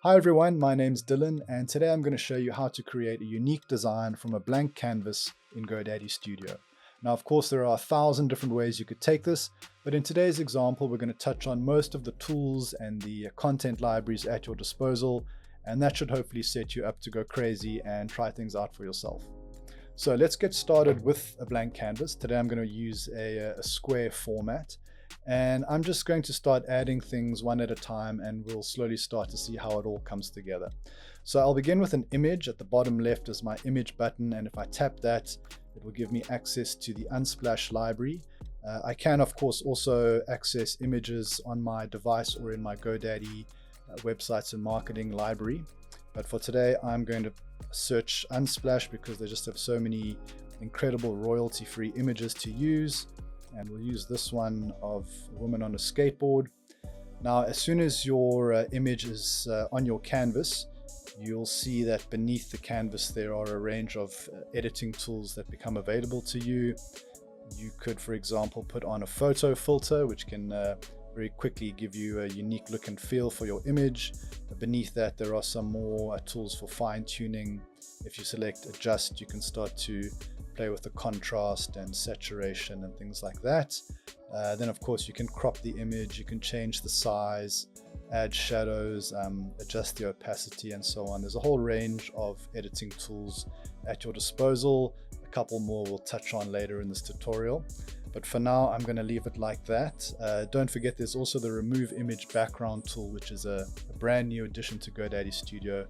Hi everyone, my name's Dylan, and today I'm going to show you how to create a unique design from a blank canvas in GoDaddy Studio. Now, of course, there are 1,000 different ways you could take this, but in today's example, we're going to touch on most of the tools and the content libraries at your disposal, and that should hopefully set you up to go crazy and try things out for yourself. So let's get started with a blank canvas. Today I'm going to use a square format. And I'm just going to start adding things one at a time, and we'll slowly start to see how it all comes together. So I'll begin with an image. At the bottom left is my image button, and if I tap that, it will give me access to the Unsplash library. I can, of course, also access images on my device or in my GoDaddy websites and marketing library. But for today, I'm going to search Unsplash because they just have so many incredible royalty-free images to use. And we'll use this one of a woman on a skateboard. Now, as soon as your image is on your canvas, you'll see that beneath the canvas there are a range of editing tools that become available to you. You could, for example, put on a photo filter, which can very quickly give you a unique look and feel for your image. Beneath that, there are some more tools for fine-tuning. If you select adjust, you can start to play with the contrast and saturation and things like that. Then of course you can crop the image, you can change the size, add shadows, adjust the opacity and so on. There's a whole range of editing tools at your disposal. A couple more we'll touch on later in this tutorial. But for now, I'm going to leave it like that. Don't forget there's also the remove image background tool, which is a brand new addition to GoDaddy Studio.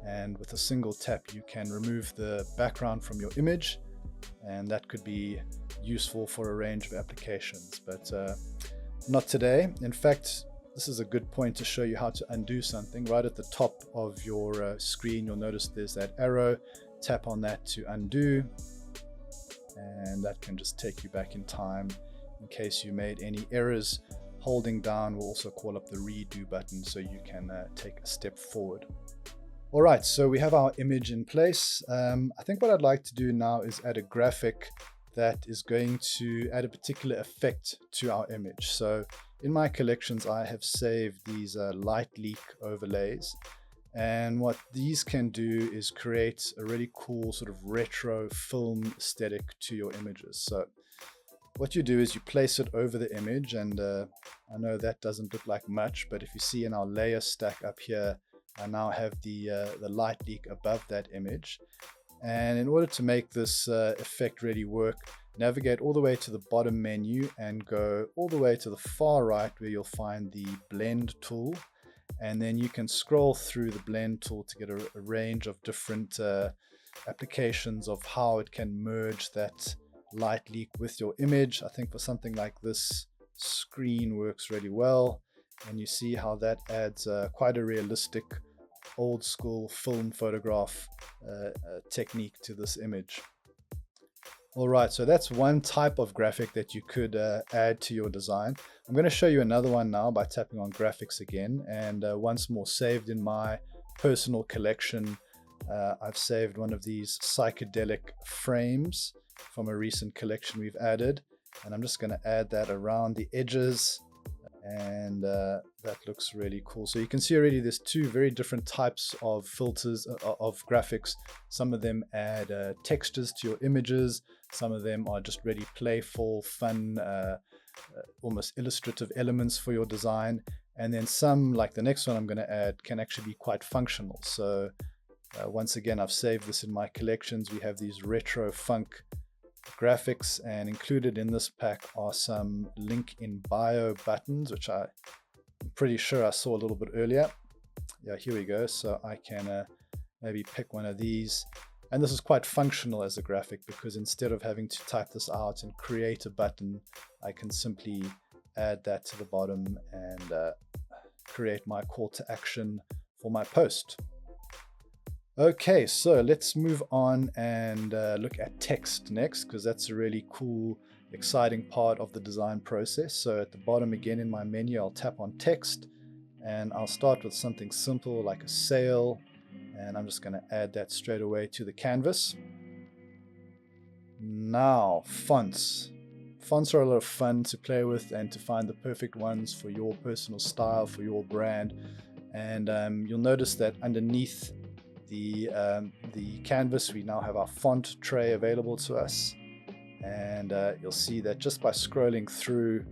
And with a single tap, you can remove the background from your image. And that could be useful for a range of applications, but not today. In fact, this is a good point to show you how to undo something. Right at the top of your screen, you'll notice there's that arrow. Tap on that to undo, and that can just take you back in time in case you made any errors. Holding down will also call up the redo button so you can take a step forward. All right, so we have our image in place. I think what I'd like to do now is add a graphic that is going to add a particular effect to our image. So in my collections, I have saved these light leak overlays. And what these can do is create a really cool sort of retro film aesthetic to your images. So what you do is you place it over the image, and I know that doesn't look like much, but if you see in our layer stack up here, I now have the light leak above that image. And in order to make this effect really work, navigate all the way to the bottom menu and go all the way to the far right where you'll find the blend tool. And then you can scroll through the blend tool to get a range of different applications of how it can merge that light leak with your image. I think for something like this, screen works really well. And you see how that adds quite a realistic old school film photograph technique to this image. All right, so that's one type of graphic that you could add to your design. I'm going to show you another one now by tapping on graphics again, and once more saved in my personal collection. I've saved one of these psychedelic frames from a recent collection we've added, and I'm just going to add that around the edges. And that looks really cool. So you can see already there's two very different types of filters of graphics. Some of them add textures to your images. Some of them are just really playful, fun, almost illustrative elements for your design. And then some, like the next one I'm going to add, can actually be quite functional. So once again, I've saved this in my collections. We have these retro funk graphics, and included in this pack are some link in bio buttons, which I'm pretty sure I saw a little bit earlier. Yeah, here we go. So I can maybe pick one of these, and this is quite functional as a graphic because instead of having to type this out and create a button, I can simply add that to the bottom and create my call to action for my post. Okay, so let's move on and look at text next, because that's a really cool, exciting part of the design process. So at the bottom again in my menu, I'll tap on text, and I'll start with something simple like a sale, and I'm just going to add that straight away to the canvas. Now, fonts. Fonts are a lot of fun to play with and to find the perfect ones for your personal style, for your brand. And you'll notice that underneath the canvas, we now have our font tray available to us. And you'll see that just by scrolling through,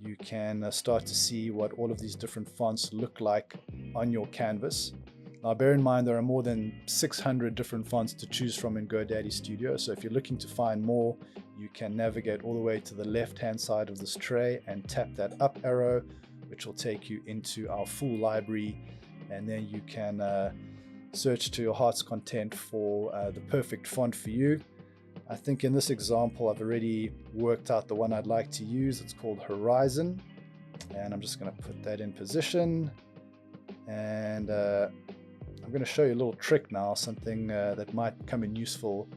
you can start to see what all of these different fonts look like on your canvas. Now, bear in mind, there are more than 600 different fonts to choose from in GoDaddy Studio. So if you're looking to find more, you can navigate all the way to the left-hand side of this tray and tap that up arrow, which will take you into our full library. And then you can search to your heart's content for the perfect font for you. I think in this example, I've already worked out the one I'd like to use. It's called Horizon. And I'm just going to put that in position. And I'm going to show you a little trick now, something that might come in useful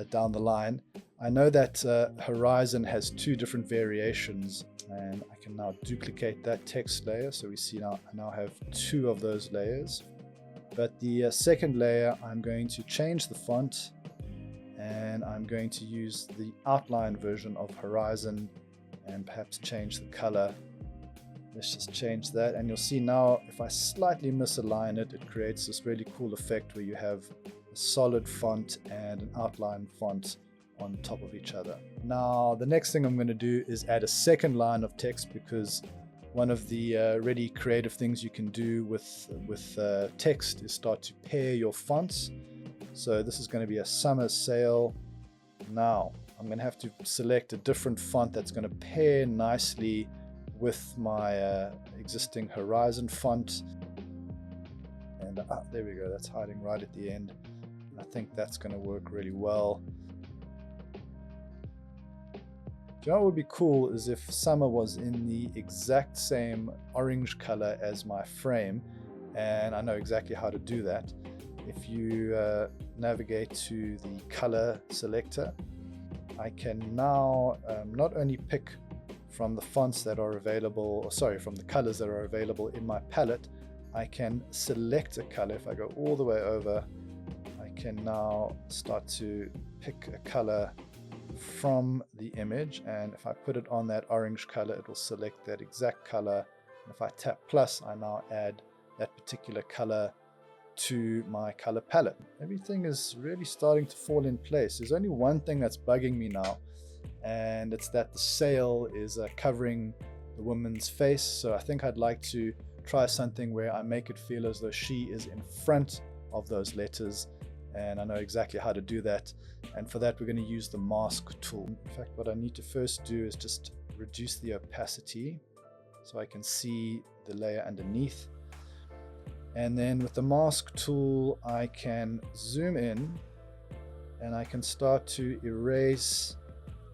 down the line. I know that Horizon has two different variations, and I can now duplicate that text layer. So we see now I now have two of those layers. But the second layer, I'm going to change the font, and I'm going to use the outline version of Horizon and perhaps change the color. Let's just change that, and you'll see now if I slightly misalign it, it creates this really cool effect where you have a solid font and an outline font on top of each other. Now the next thing I'm going to do is add a second line of text, because one of the really creative things you can do with text is start to pair your fonts. So this is going to be a summer sale. Now I'm going to have to select a different font that's going to pair nicely with my existing Horizon font. And there we go, that's hiding right at the end. I think that's going to work really well. Do you know what would be cool is if summer was in the exact same orange color as my frame, and I know exactly how to do that. If you navigate to the color selector, I can now not only pick from the fonts that are available, or sorry, from the colors that are available in my palette, I can select a color. If I go all the way over, I can now start to pick a color from the image, and if I put it on that orange color, it will select that exact color. And if I tap plus, I now add that particular color to my color palette. Everything is really starting to fall in place. There's only one thing that's bugging me now, and it's that the sail is covering the woman's face. So I think I'd like to try something where I make it feel as though she is in front of those letters, and I know exactly how to do that. And for that, we're going to use the mask tool. In fact, what I need to first do is just reduce the opacity so I can see the layer underneath. And then with the mask tool, I can zoom in and I can start to erase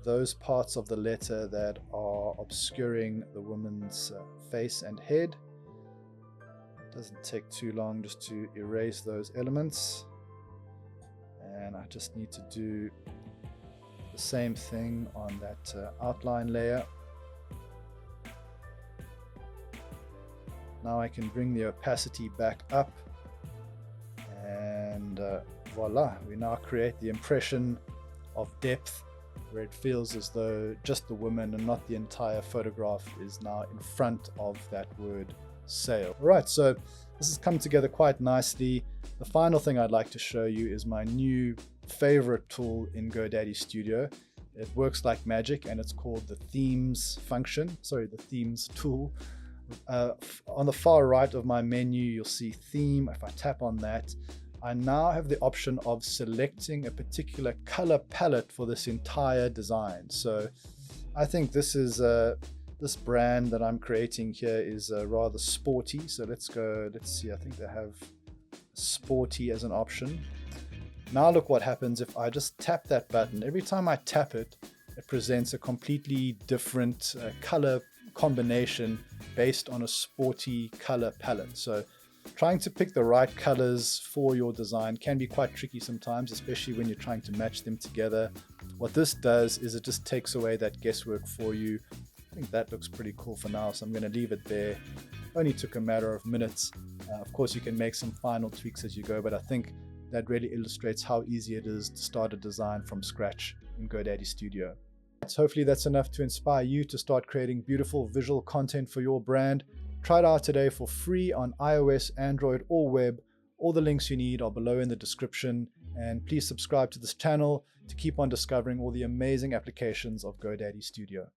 those parts of the letter that are obscuring the woman's face and head. It doesn't take too long just to erase those elements. And I just need to do the same thing on that outline layer. Now I can bring the opacity back up, and voila, we now create the impression of depth where it feels as though just the woman and not the entire photograph is now in front of that word sale. All right, so this has come together quite nicely. The final thing I'd like to show you is my new favorite tool in GoDaddy Studio. It works like magic, and it's called the themes function. Sorry, the themes tool. On the far right of my menu, you'll see theme. If I tap on that, I now have the option of selecting a particular color palette for this entire design. So I think this is this brand that I'm creating here is rather sporty. So let's see, I think they have sporty as an option. Now look what happens if I just tap that button. Every time I tap it, it presents a completely different color combination based on a sporty color palette. So trying to pick the right colors for your design can be quite tricky sometimes, especially when you're trying to match them together. What this does is it just takes away that guesswork for you. I think that looks pretty cool for now, so I'm going to leave it there. Only took a matter of minutes. Of course, you can make some final tweaks as you go, but I think that really illustrates how easy it is to start a design from scratch in GoDaddy Studio. So hopefully that's enough to inspire you to start creating beautiful visual content for your brand. Try it out today for free on iOS, Android, or web. All the links you need are below in the description, and please subscribe to this channel to keep on discovering all the amazing applications of GoDaddy Studio.